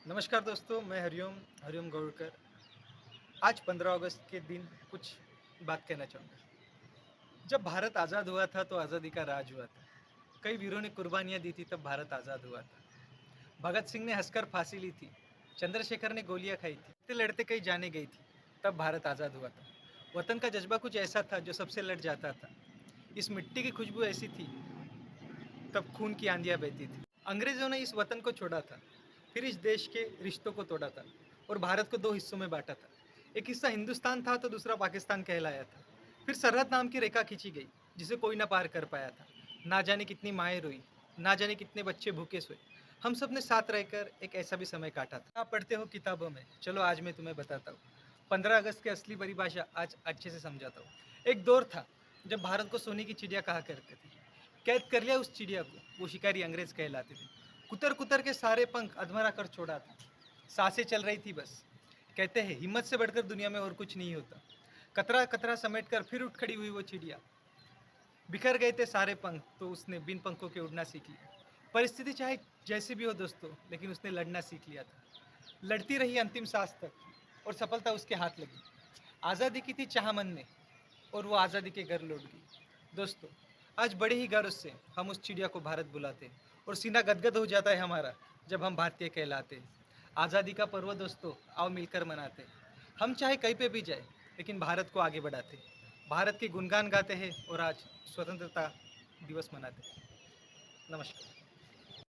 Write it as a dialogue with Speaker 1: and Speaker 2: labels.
Speaker 1: नमस्कार दोस्तों, मैं हरिओम हरिओम गौड़कर। आज 15 अगस्त के दिन कुछ बात कहना चाहूँगा। जब भारत आज़ाद हुआ था तो आज़ादी का राज हुआ था। कई वीरों ने कुर्बानियाँ दी थी तब भारत आज़ाद हुआ था। भगत सिंह ने हँसकर फांसी ली थी। चंद्रशेखर ने गोलियाँ खाई थी। लड़ते कई जानें गई थी तब भारत आज़ाद हुआ था। वतन का जज़्बा कुछ ऐसा था जो सबसे लड़ जाता था। इस मिट्टी की खुशबू ऐसी थी तब खून की आंधियाँ बहती थी। अंग्रेज़ों ने इस वतन को छोड़ा था, फिर इस देश के रिश्तों को तोड़ा था और भारत को 2 हिस्सों में बाँटा था। एक हिस्सा हिंदुस्तान था तो दूसरा पाकिस्तान कहलाया था। फिर सरहद नाम की रेखा खींची गई, जिसे कोई ना पार कर पाया था। ना जाने कितनी माएँ रोईं, ना जाने कितने बच्चे भूखे सोए। हम सब ने साथ रहकर एक ऐसा भी समय काटा था। आप पढ़ते हो किताबों में, चलो आज मैं तुम्हें बताता हूँ। 15 अगस्त की असली परिभाषा आज अच्छे से समझाता हूँ। एक दौर था जब भारत को सोने की चिड़िया कहा करते थे। कैद कर लिया उस चिड़िया को, वो शिकारी अंग्रेज कहलाते थे। कुतर कुतर के सारे पंख अधमरा कर छोड़ा था। सांसें चल रही थी बस। कहते हैं हिम्मत से बढ़कर दुनिया में और कुछ नहीं होता। कतरा कतरा समेट कर फिर उठ खड़ी हुई वो चिड़िया। बिखर गए थे सारे पंख तो उसने बिन पंखों के उड़ना सीख लिया। परिस्थिति चाहे जैसी भी हो दोस्तों, लेकिन उसने लड़ना सीख लिया था। लड़ती रही अंतिम सांस तक और सफलता उसके हाथ लगी। आज़ादी की थी चाह मन में और वो आज़ादी के घर लौट गई। दोस्तों, आज बड़े ही गर्व से हम उस चिड़िया को भारत बुलाते हैं और सीना गदगद हो जाता है हमारा जब हम भारतीय कहलाते हैं। आज़ादी का पर्व दोस्तों, आओ मिलकर मनाते हैं। हम चाहे कहीं पे भी जाए, लेकिन भारत को आगे बढ़ाते हैं। भारत के गुणगान गाते हैं और आज स्वतंत्रता दिवस मनाते हैं। नमस्कार।